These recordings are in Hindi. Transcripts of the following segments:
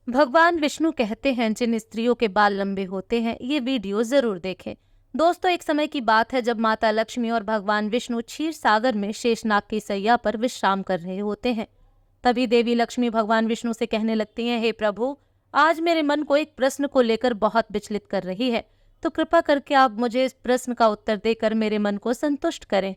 भगवान विष्णु कहते हैं जिन स्त्रियों के बाल लंबे होते हैं ये वीडियो जरूर देखें। दोस्तों, एक समय की बात है जब माता लक्ष्मी और भगवान विष्णु क्षीर सागर में शेषनाग की सैया पर विश्राम कर रहे होते हैं। तभी देवी लक्ष्मी भगवान विष्णु से कहने लगती हैं, हे प्रभु, आज मेरे मन को एक प्रश्न को लेकर बहुत विचलित कर रही है, तो कृपा करके आप मुझे इस प्रश्न का उत्तर देकर मेरे मन को संतुष्ट करें।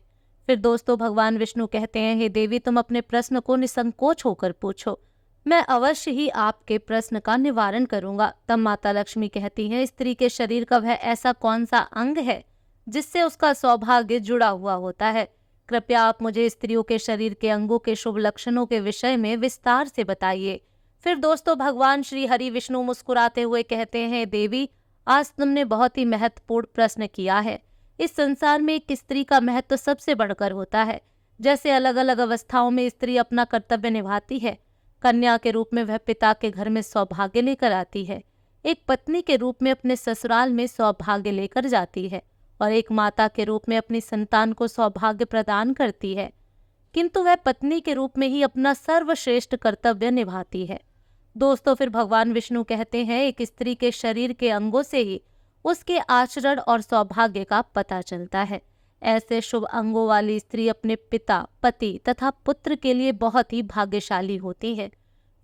फिर दोस्तों, भगवान विष्णु कहते हैं, हे देवी, तुम अपने प्रश्न को निसंकोच होकर पूछो, मैं अवश्य ही आपके प्रश्न का निवारण करूंगा। तब माता लक्ष्मी कहती हैं, स्त्री के शरीर का वह ऐसा कौन सा अंग है जिससे उसका सौभाग्य जुड़ा हुआ होता है? कृपया आप मुझे स्त्रियों के शरीर के अंगों के शुभ लक्षणों के विषय में विस्तार से बताइए। फिर दोस्तों, भगवान श्री हरि विष्णु मुस्कुराते हुए कहते हैं, देवी, आज तुमने बहुत ही महत्वपूर्ण प्रश्न किया है। इस संसार में एक स्त्री का महत्व सबसे बढ़कर होता है। जैसे अलग अलग अवस्थाओं में स्त्री अपना कर्तव्य निभाती है, कन्या के रूप में वह पिता के घर में सौभाग्य लेकर आती है, एक पत्नी के रूप में अपने ससुराल में सौभाग्य लेकर जाती है, और एक माता के रूप में अपनी संतान को सौभाग्य प्रदान करती है। किंतु वह पत्नी के रूप में ही अपना सर्वश्रेष्ठ कर्तव्य निभाती है। दोस्तों, फिर भगवान विष्णु कहते हैं, एक स्त्री के शरीर के अंगों से ही उसके आचरण और सौभाग्य का पता चलता है। ऐसे शुभ अंगों वाली स्त्री अपने पिता, पति तथा पुत्र के लिए बहुत ही भाग्यशाली होती है।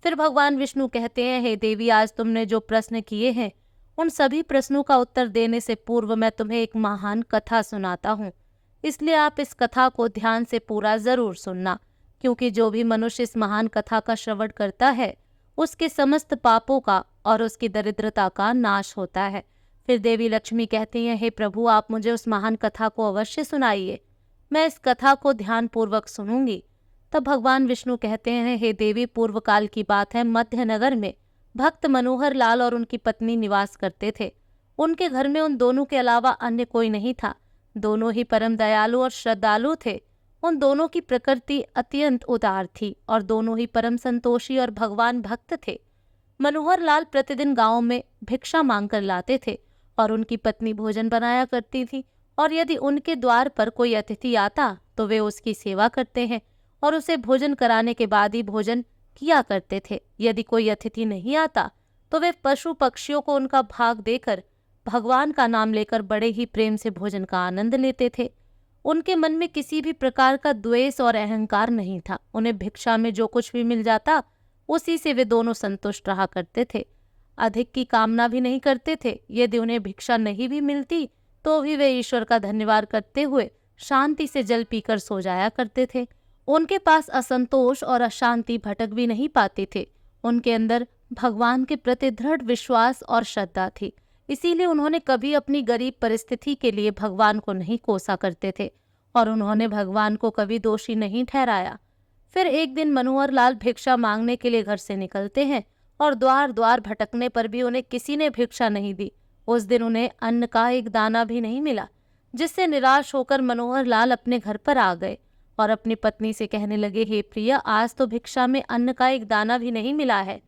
फिर भगवान विष्णु कहते हैं, हे देवी, आज तुमने जो प्रश्न किए हैं उन सभी प्रश्नों का उत्तर देने से पूर्व मैं तुम्हें एक महान कथा सुनाता हूँ। इसलिए आप इस कथा को ध्यान से पूरा जरूर सुनना, क्योंकि जो भी मनुष्य इस महान कथा का श्रवण करता है उसके समस्त पापों का और उसकी दरिद्रता का नाश होता है। फिर देवी लक्ष्मी कहती हैं, हे प्रभु, आप मुझे उस महान कथा को अवश्य सुनाइए, मैं इस कथा को ध्यान पूर्वक सुनूंगी। तब भगवान विष्णु कहते हैं, हे देवी, पूर्व काल की बात है, मध्य नगर में भक्त मनोहर लाल और उनकी पत्नी निवास करते थे। उनके घर में उन दोनों के अलावा अन्य कोई नहीं था। दोनों ही परम दयालु और श्रद्धालु थे। उन दोनों की प्रकृति अत्यंत उदार थी और दोनों ही परम संतोषी और भगवान भक्त थे। मनोहर लाल प्रतिदिन गांव में भिक्षा मांगकर लाते थे और उनकी पत्नी भोजन बनाया करती थी, और यदि उनके द्वार पर कोई अतिथि आता तो वे उसकी सेवा करते हैं और उसे भोजन कराने के बाद ही भोजन किया करते थे। यदि कोई अतिथि नहीं आता तो वे पशु पक्षियों को उनका भाग देकर भगवान का नाम लेकर बड़े ही प्रेम से भोजन का आनंद लेते थे। उनके मन में किसी भी प्रकार का द्वेष और अहंकार नहीं था। उन्हें भिक्षा में जो कुछ भी मिल जाता उसी से वे दोनों संतुष्ट रहा करते थे। अधिक की कामना भी नहीं करते थे। यदि उन्हें भिक्षा नहीं भी मिलती तो भी वे ईश्वर का धन्यवाद करते हुए शांति से जल पीकर सो जाया करते थे। उनके पास असंतोष और अशांति भटक भी नहीं पाते थे। उनके अंदर भगवान के प्रति दृढ़ विश्वास और श्रद्धा थी। इसीलिए उन्होंने कभी अपनी गरीब परिस्थिति के लिए भगवान को नहीं कोसा करते थे और उन्होंने भगवान को कभी दोषी नहीं ठहराया। फिर एक दिन मनोहर लाल भिक्षा मांगने के लिए घर से निकलते हैं और द्वार द्वार भटकने पर भी उन्हें किसी ने भिक्षा नहीं दी। उस दिन उन्हें अन्न का एक दाना भी नहीं मिला, जिससे निराश होकर मनोहर लाल अपने घर पर आ गए और अपनी पत्नी से कहने लगे, हे प्रिया, आज तो भिक्षा में अन्न का एक दाना भी नहीं मिला है।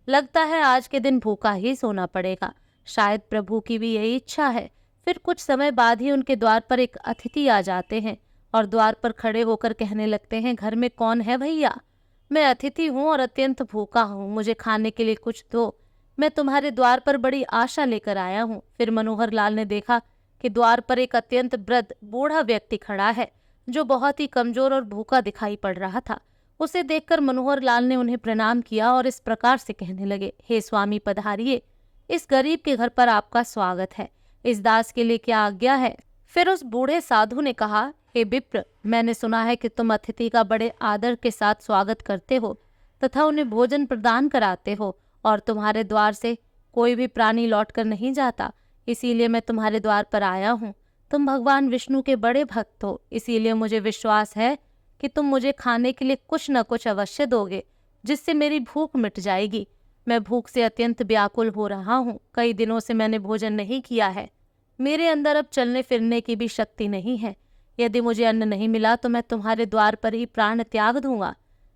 लगता है आज के दिन भूखा ही सोना पड़ेगा। शायद प्रभु की भी यही इच्छा है। फिर कुछ समय बाद ही उनके द्वार पर एक अतिथि आ जाते हैं और द्वार पर खड़े होकर कहने लगते हैं, घर में कौन है भैया? मैं अतिथि हूँ और अत्यंत भूखा हूँ, मुझे खाने के लिए कुछ दो। मैं तुम्हारे द्वार पर बड़ी आशा लेकर आया हूँ। फिर मनोहर लाल ने देखा कि द्वार पर एक अत्यंत वृद्ध बूढ़ा व्यक्ति खड़ा है जो बहुत ही कमजोर और भूखा दिखाई पड़ रहा था। उसे देखकर मनोहर लाल ने उन्हें प्रणाम किया और इस प्रकार से कहने लगे, हे स्वामी, पधारिए, इस गरीब के घर पर आपका स्वागत है। इस दास के लिए क्या आज्ञा है? फिर उस बूढ़े साधु ने कहा, हे विप्र, मैंने सुना है कि तुम अतिथि का बड़े आदर के साथ स्वागत करते हो तथा उन्हें भोजन प्रदान कराते हो और तुम्हारे द्वार से कोई भी प्राणी लौटकर नहीं जाता। इसीलिए मैं तुम्हारे द्वार पर आया हूँ। तुम भगवान विष्णु के बड़े भक्त हो, इसीलिए मुझे विश्वास है कि तुम मुझे खाने के लिए कुछ न कुछ अवश्य दोगे, जिससे मेरी भूख मिट जाएगी। मैं भूख से अत्यंत व्याकुल हो रहा हूँ। कई दिनों से मैंने भोजन नहीं किया है। मेरे अंदर अब चलने फिरने की भी शक्ति नहीं है। यदि मुझे अन्न नहीं मिला तो मैं तुम्हारे द्वार पर ही प्राण त्याग दूंगा।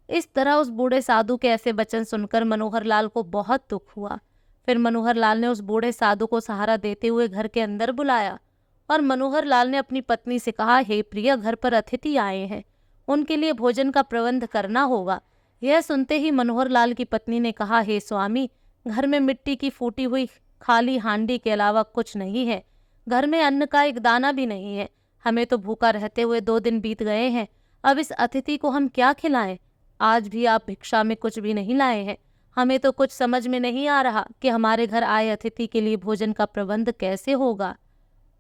इस तरह उस बूढ़े साधु के ऐसे वचन सुनकर मनोहर लाल को बहुत दुख हुआ। फिर मनोहर लाल ने उस बूढ़े साधु को सहारा देते हुए घर के अंदर बुलाया और मनोहर लाल ने अपनी पत्नी से कहा, हे प्रिया, घर पर अतिथि आए हैं, उनके लिए भोजन का प्रबंध करना होगा। यह सुनते ही मनोहर लाल की पत्नी ने कहा, हे स्वामी, घर में मिट्टी की फूटी हुई खाली हांडी के अलावा कुछ नहीं है। घर में अन्न का एक दाना भी नहीं है। हमें तो भूखा रहते हुए 2 दिन बीत गए हैं। अब इस अतिथि को हम क्या खिलाएं? आज भी आप भिक्षा में कुछ भी नहीं लाए हैं। हमें तो कुछ समझ में नहीं आ रहा कि हमारे घर आए अतिथि के लिए भोजन का प्रबंध कैसे होगा।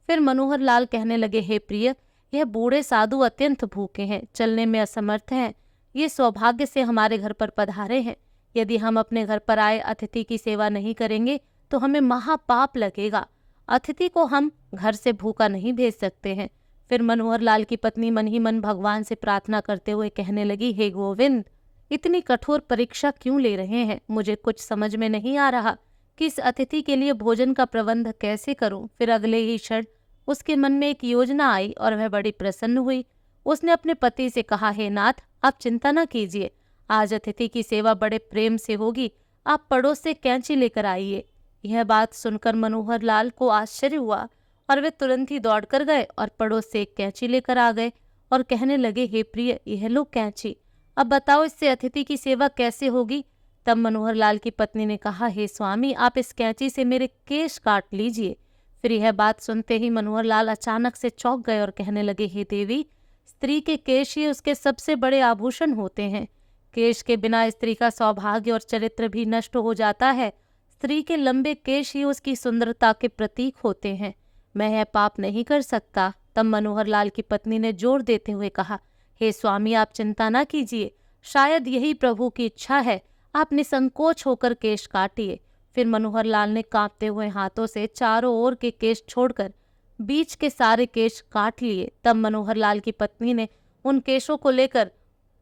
फिर मनोहर लाल कहने लगे, हे प्रिय, यह बूढ़े साधु अत्यंत भूखे हैं, चलने में असमर्थ हैं। ये सौभाग्य से हमारे घर पर पधारे हैं। यदि हम अपने घर पर आए अतिथि की सेवा नहीं करेंगे तो हमें महापाप लगेगा। अतिथि को हम घर से भूखा नहीं भेज सकते हैं। फिर मनोहर लाल की पत्नी मन ही मन भगवान से प्रार्थना करते हुए कहने लगी, हे गोविंद, इतनी कठोर परीक्षा क्यों ले रहे हैं? मुझे कुछ समझ में नहीं आ रहा कि इस अतिथि के लिए भोजन का प्रबंध कैसे करूं। फिर अगले ही क्षण उसके मन में एक योजना आई और वह बड़ी प्रसन्न हुई। उसने अपने पति से कहा, हे नाथ, आप चिंता न कीजिए, आज अतिथि की सेवा बड़े प्रेम से होगी। आप पड़ोस से कैंची लेकर आइए। यह बात सुनकर मनोहर लाल को आश्चर्य हुआ और वे तुरंत ही दौड़ कर गए और पड़ोस से एक कैंची लेकर आ गए और कहने लगे, हे प्रिय, यह लो कैंची, अब बताओ इससे अतिथि की सेवा कैसे होगी। तब मनोहर लाल की पत्नी ने कहा, हे स्वामी, आप इस कैंची से मेरे केश काट लीजिए। फिर यह बात सुनते ही मनोहर लाल अचानक से चौंक गए और कहने लगे, हे देवी, स्त्री के केश ही उसके सबसे बड़े आभूषण होते हैं। केश के बिना स्त्री का सौभाग्य और चरित्र भी नष्ट हो जाता है। स्त्री के लंबे केश ही उसकी सुंदरता के प्रतीक होते हैं। मैं यह पाप नहीं कर सकता। तब मनोहर लाल की पत्नी ने जोर देते हुए कहा, हे स्वामी, आप चिंता न कीजिए, शायद यही प्रभु की इच्छा है। आप निसंकोच होकर केश काटिए। फिर मनोहर लाल ने कांपते हुए हाथों से चारों ओर के केश छोड़कर बीच के सारे केश काट लिए। तब मनोहर लाल की पत्नी ने उन केशों को लेकर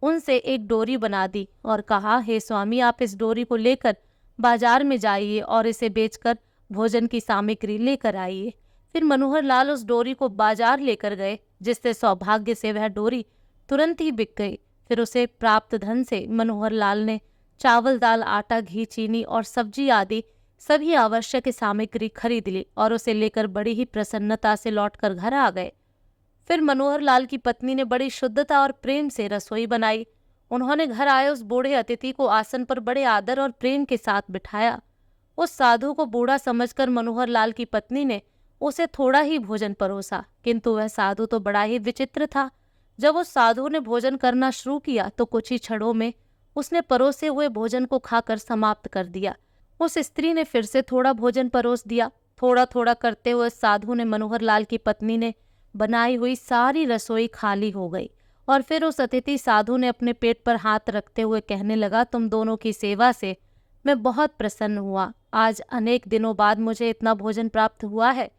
उनसे एक डोरी बना दी और कहा, हे स्वामी, आप इस डोरी को लेकर बाजार में जाइए और इसे बेचकर भोजन की सामग्री लेकर आइए। फिर मनोहर लाल उस डोरी को बाजार लेकर गए, जिससे सौभाग्य से वह डोरी तुरंत ही बिक गई। फिर उसे प्राप्त धन से मनोहर लाल ने चावल, दाल, आटा, घी, चीनी और सब्जी आदि सभी आवश्यक सामग्री खरीद ली और उसे लेकर बड़ी ही प्रसन्नता से लौटकर घर आ गए। फिर मनोहर लाल की पत्नी ने बड़ी शुद्धता और प्रेम से रसोई बनाई। उन्होंने घर आए उस बूढ़े अतिथि को आसन पर बड़े आदर और प्रेम के साथ बिठाया। उस साधु को बूढ़ा समझकर मनोहर लाल की पत्नी ने उसे थोड़ा ही भोजन परोसा, किंतु वह साधु तो बड़ा ही विचित्र था। जब उस साधु ने भोजन करना शुरू किया तो कुछ ही क्षणों में उसने परोसे हुए भोजन को खाकर समाप्त कर दिया। उस स्त्री ने फिर से थोड़ा भोजन परोस दिया। थोड़ा थोड़ा करते हुए साधु ने मनोहर लाल की पत्नी ने बनाई हुई सारी रसोई खाली हो गई और फिर उस अतिथि साधु ने अपने पेट पर हाथ रखते हुए कहने लगा, तुम दोनों की सेवा से मैं बहुत प्रसन्न हुआ। आज अनेक दिनों बाद मुझे इतना भोजन प्राप्त हुआ है।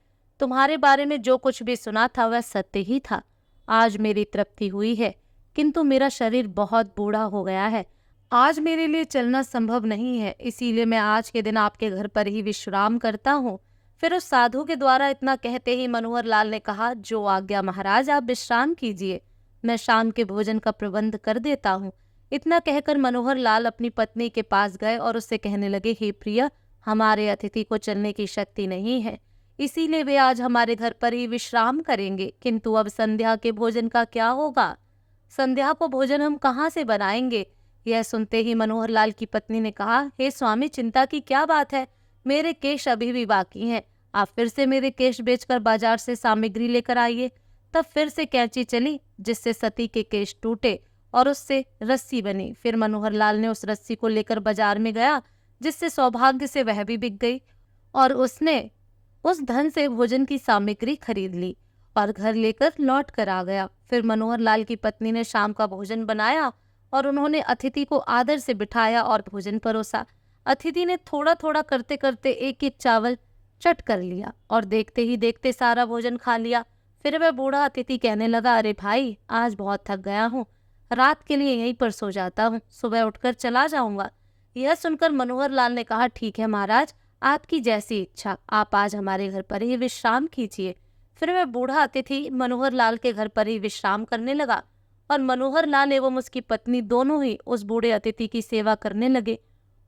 तुम्हारे बारे में जो कुछ भी सुना था वह सत्य ही था। आज मेरी तृप्ति हुई है, किंतु मेरा शरीर बहुत बूढ़ा हो गया है। आज मेरे लिए चलना संभव नहीं है, इसीलिए मैं आज के दिन आपके घर पर ही विश्राम करता हूँ। फिर उस साधु के द्वारा इतना कहते ही मनोहर लाल ने कहा, जो आज्ञा महाराज, आप विश्राम कीजिए, मैं शाम के भोजन का प्रबंध कर देता हूँ। इतना कहकर मनोहर लाल अपनी पत्नी के पास गए और उससे कहने लगे, हे प्रिय, हमारे अतिथि को चलने की शक्ति नहीं है, इसीलिए वे आज हमारे घर पर ही विश्राम करेंगे। किंतु अब संध्या के भोजन का क्या होगा? संध्या को भोजन हम कहाँ से बनाएंगे? यह सुनते ही मनोहर लाल की पत्नी ने कहा, हे स्वामी, चिंता की क्या बात है? मेरे केश अभी भी बाकी हैं। आप फिर से मेरे केश बेचकर बाजार से सामग्री लेकर आइए। तब फिर से कैंची चली, जिससे सती के केश टूटे और उससे रस्सी बनी। फिर मनोहर लाल ने उस रस्सी को लेकर बाजार में गया, जिससे सौभाग्य से वह भी बिक गई और उसने उस धन से भोजन की सामग्री खरीद ली और घर लेकर लौट कर आ गया। फिर मनोहर लाल की पत्नी ने शाम का भोजन बनाया और उन्होंने अतिथि को आदर से बिठाया और भोजन परोसा। अतिथि ने थोड़ा थोड़ा करते करते एक एक चावल चट कर लिया और देखते ही देखते सारा भोजन खा लिया। फिर वह बूढ़ा अतिथि कहने लगा, अरे भाई, आज बहुत थक गया हूँ, रात के लिए यहीं पर सो जाता हूँ, सुबह उठकर चला जाऊंगा। यह सुनकर मनोहर लाल ने कहा, ठीक है महाराज, आपकी जैसी इच्छा, आप आज हमारे घर पर ही विश्राम कीजिए। फिर वह बूढ़ा अतिथि मनोहर लाल के घर पर ही विश्राम करने लगा और मनोहर लाल एवं उसकी पत्नी दोनों ही उस बूढ़े अतिथि की सेवा करने लगे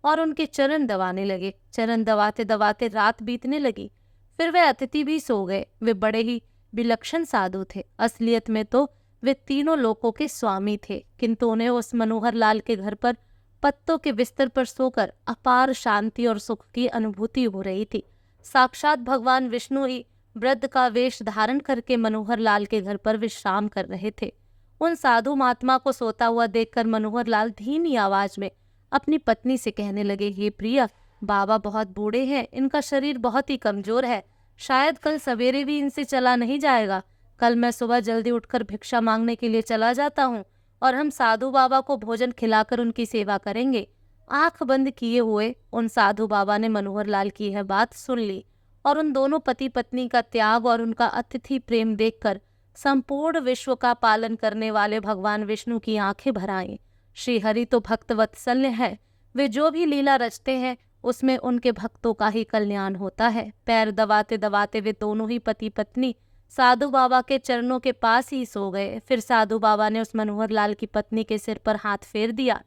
और उनके चरण दबाने लगे। चरण दबाते दबाते रात बीतने लगी। फिर वह अतिथि भी सो गए। वे बड़े ही विलक्षण साधु थे। असलियत में तो वे तीनों लोकों के स्वामी थे, किंतु उन्हें उस मनोहर लाल के घर पर पत्तों के बिस्तर पर सोकर अपार शांति और सुख की अनुभूति हो रही थी। साक्षात भगवान विष्णु ही वृद्ध का वेश धारण करके मनोहर लाल के घर पर विश्राम कर रहे थे। उन साधु महात्मा को सोता हुआ देखकर मनोहर लाल धीमी आवाज में अपनी पत्नी से कहने लगे, हे प्रिया, बाबा बहुत बूढ़े हैं, इनका शरीर बहुत ही कमजोर है, शायद कल सवेरे भी इनसे चला नहीं जाएगा। कल मैं सुबह जल्दी उठकर भिक्षा मांगने के लिए चला जाता हूँ और हम साधु बाबा को भोजन खिलाकर उनकी सेवा करेंगे। आंख बंद किए हुए उन साधु बाबा ने मनोहर लाल की यह बात सुन ली और उन दोनों पति पत्नी का त्याग और उनका अतिथि प्रेम देखकर संपूर्ण विश्व का पालन करने वाले भगवान विष्णु की आंखें भर आईं। श्री हरि तो भक्त वत्सल्य है, वे जो भी लीला रचते हैं उसमें उनके भक्तों का ही कल्याण होता है। पैर दबाते दबाते वे दोनों ही पति पत्नी साधु बाबा के चरणों के पास ही सो गए। फिर साधु बाबा ने उस मनोहर लाल की पत्नी के सिर पर हाथ फेर दिया,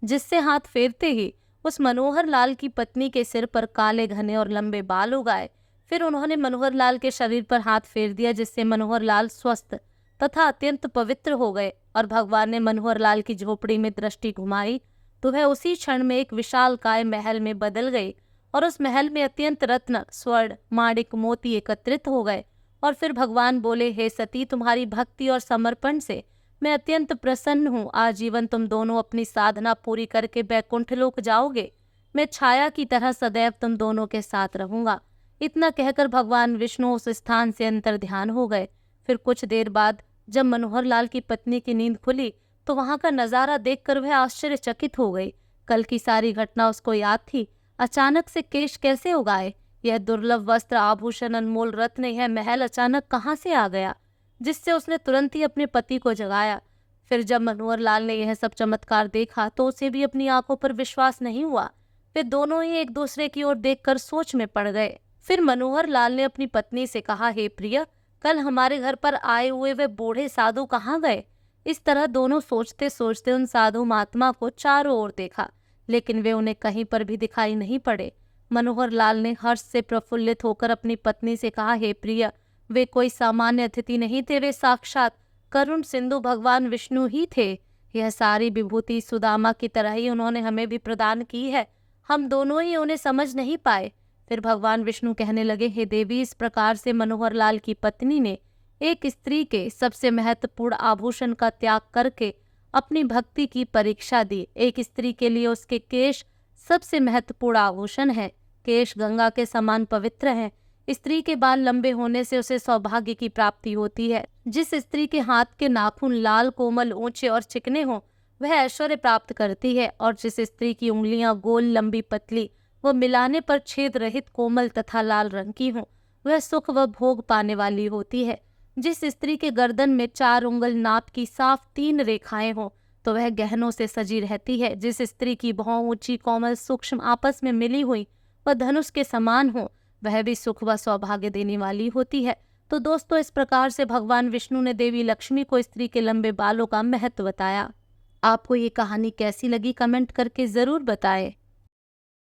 जिससे हाथ फेरते ही उस मनोहर लाल की पत्नी के सिर पर काले घने और लंबे बाल उगाए। फिर उन्होंने मनोहर लाल के शरीर पर हाथ फेर दिया, जिससे मनोहर लाल स्वस्थ तथा अत्यंत पवित्र हो गए। और भगवान ने मनोहर लाल की झोपड़ी में दृष्टि घुमाई तो वह उसी क्षण में एक विशालकाय महल में बदल गई और उस महल में अत्यंत रत्न, स्वर्ण, माणिक, मोती एकत्रित हो गए। और फिर भगवान बोले, हे सती, तुम्हारी भक्ति और समर्पण से मैं अत्यंत प्रसन्न हूँ। आजीवन तुम दोनों अपनी साधना पूरी करके बैकुंठ लोक जाओगे। मैं छाया की तरह सदैव तुम दोनों के साथ रहूंगा। इतना कहकर भगवान विष्णु उस स्थान से अंतर ध्यान हो गए। फिर कुछ देर बाद जब मनोहर लाल की पत्नी की नींद खुली तो वहां का नजारा देखकर वह आश्चर्यचकित हो गई। कल की सारी घटना उसको याद थी। अचानक से केश कैसे उगाए? यह दुर्लभ वस्त्र, आभूषण, अनमोल रत्न, यह महल अचानक कहाँ से आ गया, जिससे उसने तुरंत ही अपने पति को जगाया। फिर जब मनोहर लाल ने यह सब चमत्कार देखा तो उसे भी अपनी आंखों पर विश्वास नहीं हुआ। वे दोनों ही एक दूसरे की ओर देखकर सोच में पड़ गए। फिर मनोहर लाल ने अपनी पत्नी से कहा, हे प्रिया, कल हमारे घर पर आए हुए वे बूढ़े साधु कहाँ गए? इस तरह दोनों सोचते सोचते उन साधु महात्मा को चारों ओर देखा, लेकिन वे उन्हें कहीं पर भी दिखाई नहीं पड़े। मनोहर लाल ने हर्ष से प्रफुल्लित होकर अपनी पत्नी से कहा, हे प्रिया, वे कोई सामान्य अतिथि नहीं थे, वे साक्षात करुण सिंधु भगवान विष्णु ही थे। यह सारी विभूति सुदामा की तरह ही उन्होंने हमें भी प्रदान की है, हम दोनों ही उन्हें समझ नहीं पाए। फिर भगवान विष्णु कहने लगे, हे देवी, इस प्रकार से मनोहर लाल की पत्नी ने एक स्त्री के सबसे महत्वपूर्ण आभूषण का त्याग करके अपनी भक्ति की परीक्षा दी। एक स्त्री के लिए उसके केश सबसे महत्वपूर्ण आभूषण है। केश गंगा के समान पवित्र हैं। स्त्री के बाल लंबे होने से उसे सौभाग्य की प्राप्ति होती है। जिस स्त्री के हाथ के नाखून लाल, कोमल, ऊंचे और चिकने हों, वह ऐश्वर्य प्राप्त करती है। और जिस स्त्री की उंगलियां गोल, लंबी, पतली व मिलाने पर छेद रहित, कोमल तथा लाल रंग की हों, वह सुख व भोग पाने वाली होती है। जिस स्त्री के गर्दन में 4 उंगल नाप की साफ 3 रेखाएं हों, तो वह गहनों से सजी रहती है। जिस स्त्री की भौं ऊंची, कोमल, सूक्ष्म, आपस में मिली हुई व धनुष के समान हो, वह भी सुख व सौभाग्य देने वाली होती है। तो दोस्तों, इस प्रकार से भगवान विष्णु ने देवी लक्ष्मी को स्त्री के लंबे बालों का महत्व बताया। आपको ये कहानी कैसी लगी कमेंट करके जरूर बताएं।